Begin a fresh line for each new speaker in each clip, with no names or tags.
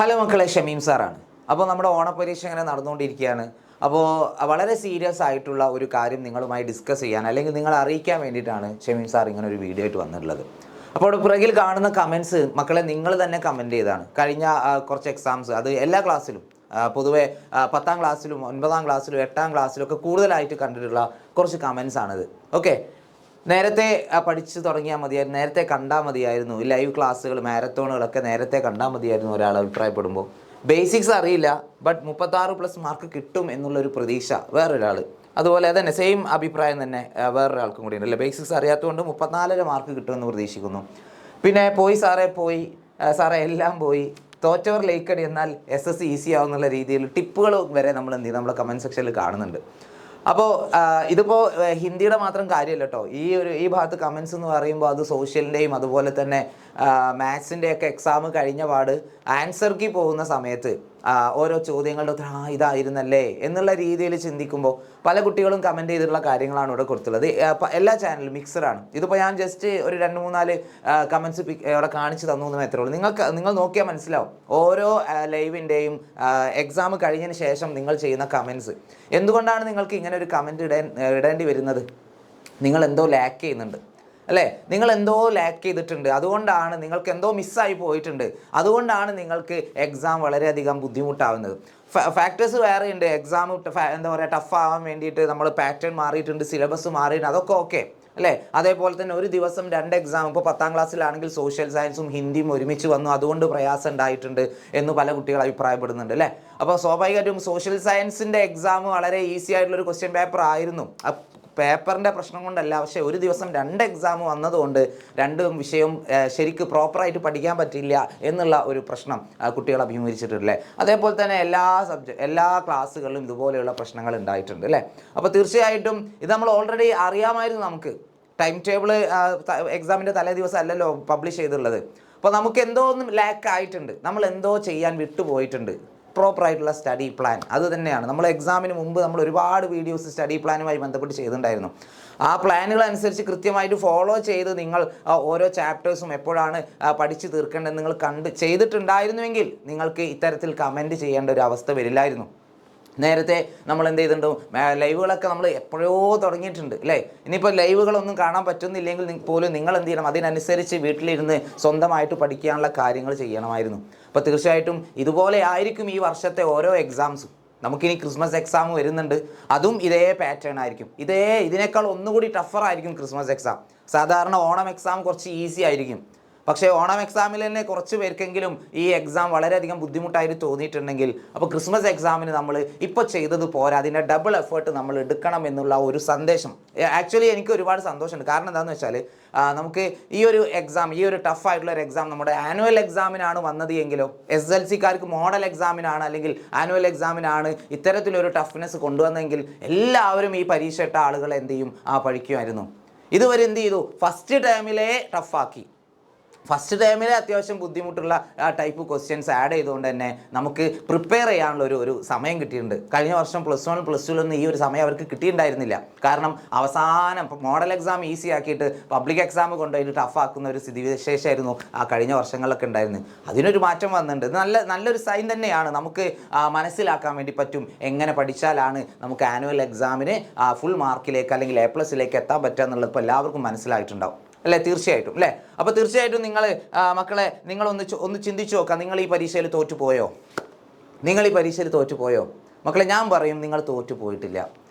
Hello മക്കളെ, ഷമീം സാറാണ്. അപ്പോൾ നമ്മുടെ ഓണപ്പരീക്ഷ ഇങ്ങനെ നടന്നുകൊണ്ടിരിക്കുകയാണ്. അപ്പോൾ വളരെ സീരിയസ് ആയിട്ടുള്ള ഒരു കാര്യം നിങ്ങളുമായി ഡിസ്കസ് ചെയ്യാൻ അല്ലെങ്കിൽ നിങ്ങളെ അറിയിക്കാൻ വേണ്ടിയിട്ടാണ് ഷമീം സാർ ഇങ്ങനെ ഒരു വീഡിയോ ആയിട്ട് വന്നിട്ടുള്ളത്. അപ്പോൾ പുറകിൽ കാണുന്ന കമൻസ് മക്കളെ നിങ്ങൾ തന്നെ കമൻറ്റ് ചെയ്താണ്. കഴിഞ്ഞ കുറച്ച് എക്സാംസ് അത് എല്ലാ ക്ലാസ്സിലും പൊതുവെ 10ാം ക്ലാസ്സിലും 9ാം ക്ലാസ്സിലും 8ാം ക്ലാസ്സിലും ഒക്കെ കൂടുതലായിട്ട് കണ്ടിട്ടുള്ള കുറച്ച് കമൻസ് ആണിത്. ഓക്കെ, നേരത്തെ പഠിച്ചു തുടങ്ങിയാൽ മതിയായിരുന്നു, നേരത്തെ കണ്ടാൽ മതിയായിരുന്നു, ലൈവ് ക്ലാസ്സുകൾ മാരത്തോണുകളൊക്കെ നേരത്തെ കണ്ടാൽ മതിയായിരുന്നു ഒരാൾ അഭിപ്രായപ്പെടുമ്പോൾ. ബേസിക്സ് അറിയില്ല, ബട്ട് 36+ മാർക്ക് കിട്ടും എന്നുള്ളൊരു പ്രതീക്ഷ വേറൊരാൾ. അതുപോലെ തന്നെ സെയിം അഭിപ്രായം തന്നെ വേറൊരാൾക്കും കൂടി ഉണ്ട് അല്ലേ. ബേസിക്സ് അറിയാത്തതുകൊണ്ട് 34 മാർക്ക് കിട്ടുമെന്ന് പ്രതീക്ഷിക്കുന്നു. പിന്നെ പോയി സാറേ എല്ലാം പോയി, തോറ്റവർ ലൈക്കടി, എന്നാൽ SS ഈസി ആവുന്നുള്ള രീതിയിൽ ടിപ്പുകൾ വരെ നമ്മൾ എന്ത് ചെയ്യും നമ്മളെ കമൻറ്റ് സെക്ഷനിൽ കാണുന്നുണ്ട്. അപ്പോൾ ഇതിപ്പോൾ ഹിന്ദിയുടെ മാത്രം കാര്യമല്ല കേട്ടോ. ഈ ഭാഗത്ത് കമൻസ് എന്ന് പറയുമ്പോൾ അത് സോഷ്യലിൻ്റെയും അതുപോലെ തന്നെ മാത്സിൻ്റെയൊക്കെ എക്സാം കഴിഞ്ഞ പാട് ആൻസർ കീ പോകുന്ന സമയത്ത് ഓരോ ചോദ്യങ്ങളുടെ ഉത്തരം ഇതായിരുന്നല്ലേ എന്നുള്ള രീതിയിൽ ചിന്തിക്കുമ്പോൾ പല കുട്ടികളും കമൻറ്റ് ചെയ്തിട്ടുള്ള കാര്യങ്ങളാണ് ഇവിടെ കൊടുത്തുള്ളത്. എല്ലാ ചാനലും മിക്സഡാണ്. ഇതിപ്പോൾ ഞാൻ ജസ്റ്റ് ഒരു 2-3-4 കമൻസ് ഇവിടെ കാണിച്ച് തന്നു എന്ന് മാത്രമേ ഉള്ളൂ. നിങ്ങൾ നോക്കിയാൽ മനസ്സിലാവും ഓരോ ലൈവിൻ്റെയും എക്സാം കഴിഞ്ഞതിന് ശേഷം നിങ്ങൾ ചെയ്യുന്ന കമൻസ്. എന്തുകൊണ്ടാണ് നിങ്ങൾക്ക് ഇങ്ങനെ ഒരു കമൻറ്റ് ഇടേണ്ടി വരുന്നത്? നിങ്ങൾ എന്തോ ലാക്ക് ചെയ്യുന്നുണ്ട് അല്ലേ, നിങ്ങൾ എന്തോ ലാക്ക് ചെയ്തിട്ടുണ്ട്, അതുകൊണ്ടാണ് നിങ്ങൾക്ക് എന്തോ മിസ്സായി പോയിട്ടുണ്ട്, അതുകൊണ്ടാണ് നിങ്ങൾക്ക് എക്സാം വളരെയധികം ബുദ്ധിമുട്ടാവുന്നത്. ഫാക്ടേഴ്സ് വേറെ ഉണ്ട്. എക്സാം എന്താ പറയുക ടഫ് ആവാൻ വേണ്ടിയിട്ട് നമ്മൾ പാറ്റേൺ മാറിയിട്ടുണ്ട്, സിലബസ് മാറിയിട്ടുണ്ട്, അതൊക്കെ ഓക്കെ അല്ലേ. അതേപോലെ തന്നെ ഒരു ദിവസം 2 എക്സാം, ഇപ്പോൾ 10ാം ക്ലാസ്സിലാണെങ്കിൽ സോഷ്യൽ സയൻസും ഹിന്ദിയും ഒരുമിച്ച് വന്നു, അതുകൊണ്ട് പ്രയാസം ഉണ്ടായിട്ടുണ്ട് എന്ന് പല കുട്ടികൾ അഭിപ്രായപ്പെടുന്നുണ്ട് അല്ലേ. അപ്പോൾ സ്വാഭാവികമായിട്ടും സോഷ്യൽ സയൻസിൻ്റെ എക്സാം വളരെ ഈസി ആയിട്ടുള്ളൊരു ക്വസ്റ്റ്യൻ പേപ്പർ ആയിരുന്നു. പേപ്പറിൻ്റെ പ്രശ്നം കൊണ്ടല്ല, പക്ഷേ ഒരു ദിവസം 2 എക്സാം വന്നതുകൊണ്ട് 2 വിഷയവും ശരിക്ക് പ്രോപ്പറായിട്ട് പഠിക്കാൻ പറ്റില്ല എന്നുള്ള ഒരു പ്രശ്നം കുട്ടികൾ അഭിമുഖീകരിച്ചിട്ടില്ലേ. അതേപോലെ തന്നെ എല്ലാ ക്ലാസ്സുകളിലും ഇതുപോലെയുള്ള പ്രശ്നങ്ങൾ ഉണ്ടായിട്ടുണ്ട് അല്ലേ. അപ്പോൾ തീർച്ചയായിട്ടും ഇത് നമ്മൾ ഓൾറെഡി അറിയാമായിരുന്നു. നമുക്ക് ടൈം ടേബിൾ എക്സാമിൻ്റെ തലേ ദിവസം അല്ലല്ലോ പബ്ലിഷ് ചെയ്തിട്ടുള്ളത്. അപ്പോൾ നമുക്ക് എന്തോ ഒന്നും ലാക്ക് ആയിട്ടുണ്ട്, നമ്മൾ എന്തോ ചെയ്യാൻ വിട്ടുപോയിട്ടുണ്ട്. പ്രോപ്പറായിട്ടുള്ള സ്റ്റഡി പ്ലാൻ അത് തന്നെയാണ്. നമ്മൾ എക്സാമിന് മുമ്പ് നമ്മൾ ഒരുപാട് വീഡിയോസ് സ്റ്റഡി പ്ലാനുമായി ബന്ധപ്പെട്ട് ചെയ്തിട്ടുണ്ടായിരുന്നു. ആ പ്ലാനുകൾ അനുസരിച്ച് കൃത്യമായിട്ട് ഫോളോ ചെയ്ത് നിങ്ങൾ ഓരോ ചാപ്റ്റേഴ്സും എപ്പോഴാണ് പഠിച്ച് തീർക്കേണ്ടത് നിങ്ങൾ ചെയ്തിട്ടുണ്ടായിരുന്നുവെങ്കിൽ നിങ്ങൾക്ക് ഇത്തരത്തിൽ കമൻറ്റ് ചെയ്യേണ്ട ഒരു അവസ്ഥ വരില്ലായിരുന്നു. നേരത്തെ നമ്മൾ എന്ത് ചെയ്തിട്ടുണ്ട്, ലൈവുകളൊക്കെ നമ്മൾ എപ്പോഴോ തുടങ്ങിയിട്ടുണ്ട് അല്ലേ. ഇനിയിപ്പോൾ ലൈവുകളൊന്നും കാണാൻ പറ്റുന്നില്ലെങ്കിൽ പോലും നിങ്ങൾ എന്ത് ചെയ്യണം, അതിനനുസരിച്ച് വീട്ടിലിരുന്ന് സ്വന്തമായിട്ട് പഠിക്കാനുള്ള കാര്യങ്ങൾ ചെയ്യണമായിരുന്നു. അപ്പോൾ തീർച്ചയായിട്ടും ഇതുപോലെ ആയിരിക്കും ഈ വർഷത്തെ ഓരോ എക്സാംസും. നമുക്കിനി ക്രിസ്മസ് എക്സാം വരുന്നുണ്ട്, അതും ഇതേ പാറ്റേൺ ആയിരിക്കും. ഇതിനേക്കാൾ ഒന്നുകൂടി ടഫറായിരിക്കും ക്രിസ്മസ് എക്സാം. സാധാരണ ഓണം എക്സാം കുറച്ച് ഈസി ആയിരിക്കും, പക്ഷേ ഓണം എക്സാമിൽ തന്നെ കുറച്ച് പേർക്കെങ്കിലും ഈ എക്സാം വളരെയധികം ബുദ്ധിമുട്ടായിട്ട് തോന്നിയിട്ടുണ്ടെങ്കിൽ അപ്പോൾ ക്രിസ്മസ് എക്സാമിന് നമ്മൾ ഇപ്പോൾ ചെയ്തത് പോരാ, അതിൻ്റെ ഡബിൾ എഫേർട്ട് നമ്മൾ എടുക്കണം എന്നുള്ള ഒരു സന്ദേശം. ആക്ച്വലി എനിക്ക് ഒരുപാട് സന്തോഷമുണ്ട്. കാരണം എന്താണെന്ന് വെച്ചാൽ നമുക്ക് ഈ ഒരു എക്സാം, ഈ ഒരു ടഫായിട്ടുള്ള ഒരു എക്സാം നമ്മുടെ ആനുവൽ എക്സാമിനാണ് വന്നത് എങ്കിലോ, SSLCക്കാർക്ക് മോഡൽ എക്സാമിനാണ് അല്ലെങ്കിൽ ആനുവൽ എക്സാമിനാണ് ഇത്തരത്തിലൊരു ടഫ്നെസ് കൊണ്ടുവന്നെങ്കിൽ എല്ലാവരും ഈ പരീക്ഷ ഇട്ട ആളുകൾ എന്ത് ചെയ്യും, പഠിക്കുമായിരുന്നു. ഇതുവരെ എന്ത് ചെയ്തു, ഫസ്റ്റ് ടൈമിലേ ടഫാക്കി. ഫസ്റ്റ് ടൈമിൽ അത്യാവശ്യം ബുദ്ധിമുട്ടുള്ള ടൈപ്പ് ക്വസ്റ്റ്യൻസ് ആഡ് ചെയ്തുകൊണ്ട് തന്നെ നമുക്ക് പ്രിപ്പയർ ചെയ്യാനുള്ള ഒരു സമയം കിട്ടിയിട്ടുണ്ട്. കഴിഞ്ഞ വർഷം +1 +2 ഈ ഒരു സമയം അവർക്ക് കിട്ടിയിട്ടുണ്ടായിരുന്നില്ല. കാരണം അവസാനം മോഡൽ എക്സാം ഈസി ആക്കിയിട്ട് പബ്ലിക് എക്സാം കൊണ്ടുപോയിട്ട് ടഫാക്കുന്ന ഒരു സ്ഥിതിവിശേഷമായിരുന്നു കഴിഞ്ഞ വർഷങ്ങളിലൊക്കെ ഉണ്ടായിരുന്നത്. അതിനൊരു മാറ്റം വന്നിട്ടുണ്ട്. നല്ലൊരു സൈൻ തന്നെയാണ്. നമുക്ക് മനസ്സിലാക്കാൻ വേണ്ടി പറ്റും എങ്ങനെ പഠിച്ചാലാണ് നമുക്ക് ആനുവൽ എക്സാമിന് ഫുൾ മാർക്കിലേക്ക് അല്ലെങ്കിൽ A+ലേക്ക് എത്താൻ പറ്റുക എന്നുള്ളത് ഇപ്പോൾ എല്ലാവർക്കും മനസ്സിലായിട്ടുണ്ടാവും അല്ലേ. തീർച്ചയായിട്ടും അല്ലേ. അപ്പോൾ തീർച്ചയായിട്ടും മക്കളെ ഒന്ന് ചിന്തിച്ചു നോക്കാം. നിങ്ങൾ ഈ പരീക്ഷയിൽ തോറ്റുപോയോ? മക്കളെ ഞാൻ പറയും നിങ്ങൾ തോറ്റുപോയിട്ടില്ല.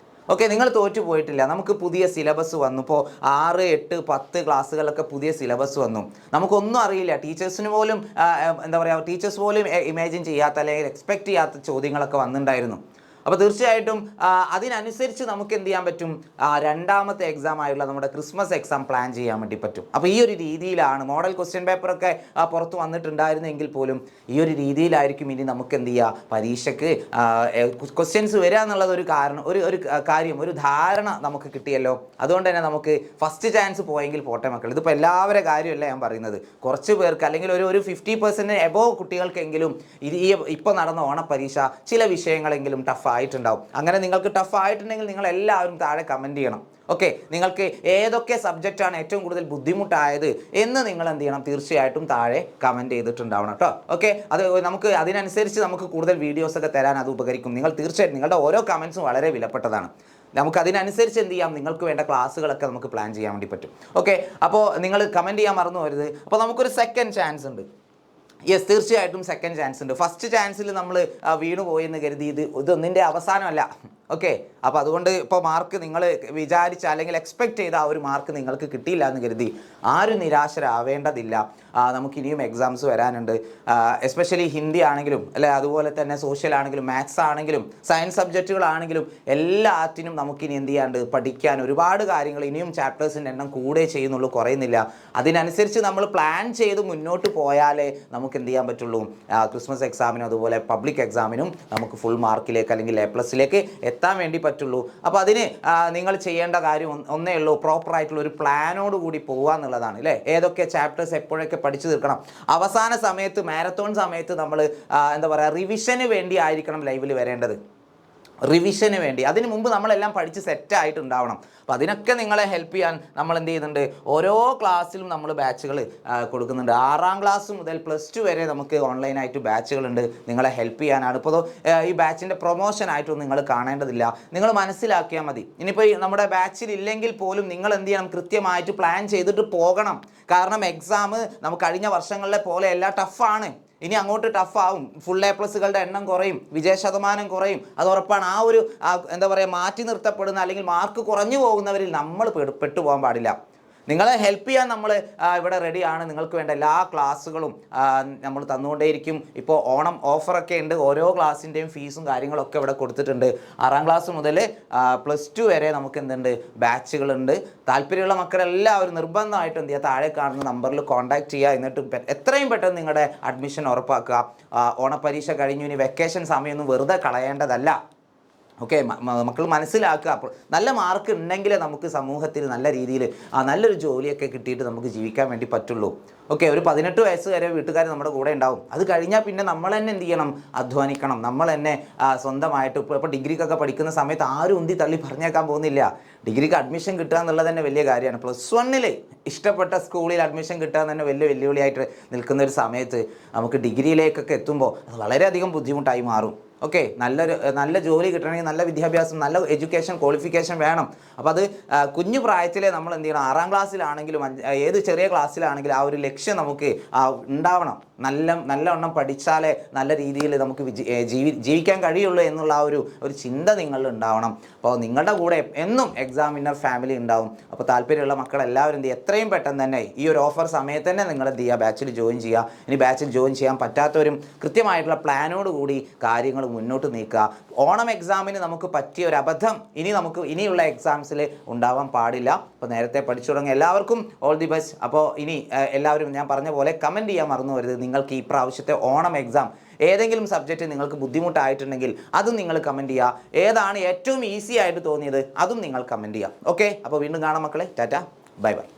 ഓക്കെ, നിങ്ങൾ തോറ്റുപോയിട്ടില്ല. നമുക്ക് പുതിയ സിലബസ് വന്നു. ഇപ്പോൾ 6, 8, 10 ക്ലാസ്സുകളിലൊക്കെ പുതിയ സിലബസ് വന്നു. നമുക്കൊന്നും അറിയില്ല. ടീച്ചേഴ്സ് പോലും ഇമാജിൻ ചെയ്യാത്ത അല്ലെങ്കിൽ എക്സ്പെക്റ്റ് ചെയ്യാത്ത ചോദ്യങ്ങളൊക്കെ വന്നിട്ടുണ്ടായിരുന്നു. അപ്പോൾ തീർച്ചയായിട്ടും അതിനനുസരിച്ച് നമുക്ക് എന്ത് ചെയ്യാൻ പറ്റും, 2ാമത്തെ എക്സാം ആയുള്ള നമ്മുടെ ക്രിസ്മസ് എക്സാം പ്ലാൻ ചെയ്യാൻ വേണ്ടി പറ്റും. അപ്പോൾ ഈ ഒരു രീതിയിലാണ് മോഡൽ ക്വസ്റ്റ്യൻ പേപ്പറൊക്കെ പുറത്ത് വന്നിട്ടുണ്ടായിരുന്നെങ്കിൽ പോലും ഈ ഒരു രീതിയിലായിരിക്കും ഇനി നമുക്ക് എന്ത് ചെയ്യുക, പരീക്ഷയ്ക്ക് ക്വസ്റ്റ്യൻസ് വരിക എന്നുള്ളത് ഒരു ധാരണ നമുക്ക് കിട്ടിയല്ലോ. അതുകൊണ്ട് തന്നെ നമുക്ക് ഫസ്റ്റ് ചാൻസ് പോയെങ്കിൽ പോട്ടെ മക്കൾ. ഇതിപ്പോൾ എല്ലാവരുടെ കാര്യമല്ല ഞാൻ പറയുന്നത്. കുറച്ച് പേർക്ക് അല്ലെങ്കിൽ ഒരു 50% എബോവ് കുട്ടികൾക്കെങ്കിലും ഇപ്പോൾ നടന്ന ഓണപ്പരീക്ഷ ചില വിഷയങ്ങളെങ്കിലും ടഫ് ആയിട്ടുണ്ടാവും. അങ്ങനെ നിങ്ങൾക്ക് ടഫ് ആയിട്ടുണ്ടെങ്കിൽ നിങ്ങൾ എല്ലാവരും താഴെ കമൻറ്റ് ചെയ്യണം. ഓക്കെ, നിങ്ങൾക്ക് ഏതൊക്കെ സബ്ജക്റ്റാണ് ഏറ്റവും കൂടുതൽ ബുദ്ധിമുട്ടായത് എന്ന് നിങ്ങൾ എന്ത് ചെയ്യണം, തീർച്ചയായിട്ടും താഴെ കമൻറ്റ് ചെയ്തിട്ടുണ്ടാവണം കേട്ടോ. ഓക്കെ, അത് നമുക്ക് അതിനനുസരിച്ച് നമുക്ക് കൂടുതൽ വീഡിയോസൊക്കെ തരാൻ അത് ഉപകരിക്കും. നിങ്ങൾ തീർച്ചയായിട്ടും നിങ്ങളുടെ ഓരോ കമൻസും വളരെ വിലപ്പെട്ടതാണ്. നമുക്കതിനനുസരിച്ച് എന്ത് ചെയ്യാം, നിങ്ങൾക്ക് വേണ്ട ക്ലാസ്സുകളൊക്കെ നമുക്ക് പ്ലാൻ ചെയ്യാൻ വേണ്ടി പറ്റും. ഓക്കെ, അപ്പോൾ നിങ്ങൾ കമൻറ്റ് ചെയ്യാൻ മറന്നു പോകരുത്. അപ്പോൾ നമുക്കൊരു സെക്കൻഡ് ചാൻസ് ഉണ്ട്. യെസ്, തീർച്ചയായിട്ടും സെക്കൻഡ് ചാൻസ് ഉണ്ട്. ഫസ്റ്റ് ചാൻസിൽ നമ്മൾ വീണു പോയെന്ന് കരുതി ഇതൊന്നിൻ്റെ അവസാനമല്ല. ഓക്കെ, അപ്പോൾ അതുകൊണ്ട് ഇപ്പോൾ മാർക്ക് നിങ്ങൾ വിചാരിച്ച അല്ലെങ്കിൽ എക്സ്പെക്റ്റ് ചെയ്ത ആ ഒരു മാർക്ക് നിങ്ങൾക്ക് കിട്ടിയില്ല എന്ന് കരുതി ആരും നിരാശരാവേണ്ടതില്ല. നമുക്കിനിയും എക്സാംസ് വരാനുണ്ട്. എസ്പെഷ്യലി ഹിന്ദി ആണെങ്കിലും അല്ലെ, അതുപോലെ തന്നെ സോഷ്യൽ ആണെങ്കിലും മാത്സ് ആണെങ്കിലും സയൻസ് സബ്ജക്റ്റുകളാണെങ്കിലും എല്ലാത്തിനും നമുക്കിനി എന്ത് ചെയ്യാണ്ട് പഠിക്കാൻ ഒരുപാട് കാര്യങ്ങൾ, ഇനിയും ചാപ്റ്റേഴ്സിൻ്റെ എണ്ണം കൂടെ ചെയ്യുന്നുള്ളൂ, കുറയുന്നില്ല. അതിനനുസരിച്ച് നമ്മൾ പ്ലാൻ ചെയ്ത് മുന്നോട്ട് പോയാലേ നമുക്ക് എന്ത് ചെയ്യാൻ പറ്റുള്ളൂ, ക്രിസ്മസ് എക്സാമിനും അതുപോലെ പബ്ലിക് എക്സാമിനും നമുക്ക് ഫുൾ മാർക്കിലേക്ക് അല്ലെങ്കിൽ A+ലേക്ക് എത്താൻ വേണ്ടി പറ്റുള്ളൂ. അപ്പോൾ അതിന് നിങ്ങൾ ചെയ്യേണ്ട കാര്യം ഒന്നേ ഉള്ളൂ, പ്രോപ്പറായിട്ടുള്ള ഒരു പ്ലാനോട് കൂടി പോകുക എന്നുള്ളതാണ് അല്ലേ. ഏതൊക്കെ ചാപ്റ്റേഴ്സ് എപ്പോഴൊക്കെ പഠിച്ചു തീർക്കണം. അവസാന സമയത്ത് മാരത്തോൺ സമയത്ത് നമ്മൾ എന്താ പറയുക, റിവിഷന് വേണ്ടി ആയിരിക്കണം ലൈവിൽ വരേണ്ടത്. റിവിഷന് വേണ്ടി, അതിന് മുമ്പ് നമ്മളെല്ലാം പഠിച്ച് സെറ്റായിട്ടുണ്ടാവണം. അപ്പോൾ അതിനൊക്കെ നിങ്ങളെ ഹെൽപ്പ് ചെയ്യാൻ നമ്മൾ എന്ത് ചെയ്യുന്നുണ്ട്, ഓരോ ക്ലാസ്സിലും നമ്മൾ ബാച്ചുകൾ കൊടുക്കുന്നുണ്ട്. 6ാം ക്ലാസ് മുതൽ +2 വരെ നമുക്ക് ഓൺലൈനായിട്ട് ബാച്ചുകളുണ്ട് നിങ്ങളെ ഹെൽപ്പ് ചെയ്യാനാണ്. ഇപ്പോൾ ഈ ബാച്ചിൻ്റെ പ്രൊമോഷനായിട്ടൊന്നും നിങ്ങൾ കാണേണ്ടതില്ല, നിങ്ങൾ മനസ്സിലാക്കിയാൽ മതി. ഇനിയിപ്പോൾ നമ്മുടെ ബാച്ചിൽ ഇല്ലെങ്കിൽ പോലും നിങ്ങൾ എന്ത് ചെയ്യണം, കൃത്യമായിട്ട് പ്ലാൻ ചെയ്തിട്ട് പോകണം. കാരണം എക്സാം നമുക്ക് കഴിഞ്ഞ വർഷങ്ങളിലെ പോലെ എല്ലാം ടഫാണ്. ഇനി അങ്ങോട്ട് ടഫാവും. ഫുൾ A+കളുടെ എണ്ണം കുറയും, വിജയശതമാനം കുറയും, അത് ഉറപ്പാണ്. ആ ഒരു എന്താ പറയുക, മാറ്റി നിർത്തപ്പെടുന്ന അല്ലെങ്കിൽ മാർക്ക് കുറഞ്ഞു പോകുന്നവരിൽ നമ്മൾ പെട്ടുപോകാൻ പാടില്ല. നിങ്ങളെ ഹെൽപ്പ് ചെയ്യാൻ നമ്മൾ ഇവിടെ റെഡിയാണ്. നിങ്ങൾക്ക് വേണ്ട എല്ലാ ക്ലാസ്സുകളും നമ്മൾ തന്നുകൊണ്ടേയിരിക്കും. ഇപ്പോൾ ഓണം ഓഫറൊക്കെ ഉണ്ട്. ഓരോ ക്ലാസ്സിൻ്റെയും ഫീസും കാര്യങ്ങളൊക്കെ ഇവിടെ കൊടുത്തിട്ടുണ്ട്. 6ാം ക്ലാസ് മുതൽ +2 വരെ നമുക്ക് എന്തുണ്ട്, ബാച്ചുകളുണ്ട്. താല്പര്യമുള്ള മക്കളെല്ലാവരും നിർബന്ധമായിട്ടും എന്ത് ചെയ്യുക, താഴെ കാണുന്ന നമ്പറിൽ കോൺടാക്ട് ചെയ്യുക. എന്നിട്ട് എത്രയും പെട്ടെന്ന് നിങ്ങളുടെ അഡ്മിഷൻ ഉറപ്പാക്കുക. ഓണപ്പരീക്ഷ കഴിഞ്ഞു, ഇനി വെക്കേഷൻ സമയമൊന്നും വെറുതെ കളയേണ്ടതല്ല. ഓക്കെ, മക്കൾ മനസ്സിലാക്കുക. അപ്പോൾ നല്ല മാർക്ക് ഉണ്ടെങ്കിലേ നമുക്ക് സമൂഹത്തിൽ നല്ല രീതിയിൽ നല്ലൊരു ജോലിയൊക്കെ കിട്ടിയിട്ട് നമുക്ക് ജീവിക്കാൻ വേണ്ടി പറ്റുള്ളൂ. ഓക്കെ, ഒരു 18 വയസ്സ് വരെ വീട്ടുകാർ നമ്മുടെ കൂടെ ഉണ്ടാവും. അത് കഴിഞ്ഞാൽ പിന്നെ നമ്മൾ തന്നെ എന്ത് ചെയ്യണം, അധ്വാനിക്കണം. നമ്മൾ തന്നെ സ്വന്തമായിട്ട് ഇപ്പോൾ ഡിഗ്രിക്കൊക്കെ പഠിക്കുന്ന സമയത്ത് ആരും ഉന്തി തള്ളി പറഞ്ഞേക്കാൻ പോകുന്നില്ല. ഡിഗ്രിക്ക് അഡ്മിഷൻ കിട്ടുക എന്നുള്ളത് തന്നെ വലിയ കാര്യമാണ്. +1 ഇഷ്ടപ്പെട്ട സ്കൂളിൽ അഡ്മിഷൻ കിട്ടുക തന്നെ വലിയ വെല്ലുവിളിയായിട്ട് നിൽക്കുന്ന ഒരു സമയത്ത് നമുക്ക് ഡിഗ്രിയിലേക്കൊക്കെ എത്തുമ്പോൾ അത് വളരെയധികം ബുദ്ധിമുട്ടായി മാറും. ഓക്കെ, നല്ല ജോലി കിട്ടണമെങ്കിൽ നല്ല വിദ്യാഭ്യാസം, നല്ല എഡ്യൂക്കേഷൻ ക്വാളിഫിക്കേഷൻ വേണം. അപ്പോൾ അത് കുഞ്ഞു പ്രായത്തിലെ നമ്മൾ എന്ത് ചെയ്യണം, 6ാം ക്ലാസ്സിലാണെങ്കിലും ഏത് ചെറിയ ക്ലാസ്സിലാണെങ്കിലും ആ ഒരു ലക്ഷ്യം നമുക്ക് ഉണ്ടാവണം. നല്ലവണ്ണം പഠിച്ചാലേ നല്ല രീതിയിൽ നമുക്ക് ജീവിക്കാൻ കഴിയുള്ളൂ എന്നുള്ള ആ ഒരു ചിന്ത നിങ്ങളിൽ ഉണ്ടാവണം. അപ്പോൾ നിങ്ങളുടെ കൂടെ എന്നും എക്സാം വിന്നർ ഫാമിലി ഉണ്ടാവും. അപ്പോൾ താല്പര്യമുള്ള മക്കളെല്ലാവരും എന്ത് ചെയ്യുക, എത്രയും പെട്ടെന്ന് തന്നെ ഈ ഒരു ഓഫർ സമയത്ത് തന്നെ നിങ്ങൾ എന്ത് ചെയ്യുക, ബാച്ചിൽ ജോയിൻ ചെയ്യുക. ഇനി ബാച്ചിൽ ജോയിൻ ചെയ്യാൻ പറ്റാത്തവരും കൃത്യമായിട്ടുള്ള പ്ലാനോട് കൂടി കാര്യങ്ങൾ മുന്നോട്ട് നീക്കുക. ഓണം എക്സാമിന് നമുക്ക് പറ്റിയ ഒരു അബദ്ധം ഇനിയുള്ള എക്സാംസിൽ ഉണ്ടാവാൻ പാടില്ല. അപ്പോൾ നേരത്തെ പഠിച്ചു തുടങ്ങിയ എല്ലാവർക്കും ഓൾ ദി ബെസ്റ്റ്. അപ്പോൾ ഇനി എല്ലാവരും ഞാൻ പറഞ്ഞ പോലെ കമൻറ്റ് ചെയ്യാൻ മറന്നു വരുത്. നിങ്ങൾക്ക് ഈ പ്രാവശ്യത്തെ ഓണം എക്സാം ഏതെങ്കിലും സബ്ജക്റ്റ് നിങ്ങൾക്ക് ബുദ്ധിമുട്ടായിട്ടുണ്ടെങ്കിൽ അതും നിങ്ങൾ കമൻറ്റ് ചെയ്യുക. ഏതാണ് ഏറ്റവും ഈസി ആയിട്ട് തോന്നിയത് അതും നിങ്ങൾ കമൻറ്റ് ചെയ്യുക. ഓക്കെ, അപ്പോൾ വീണ്ടും കാണാം മക്കളെ. Tata, bye bye.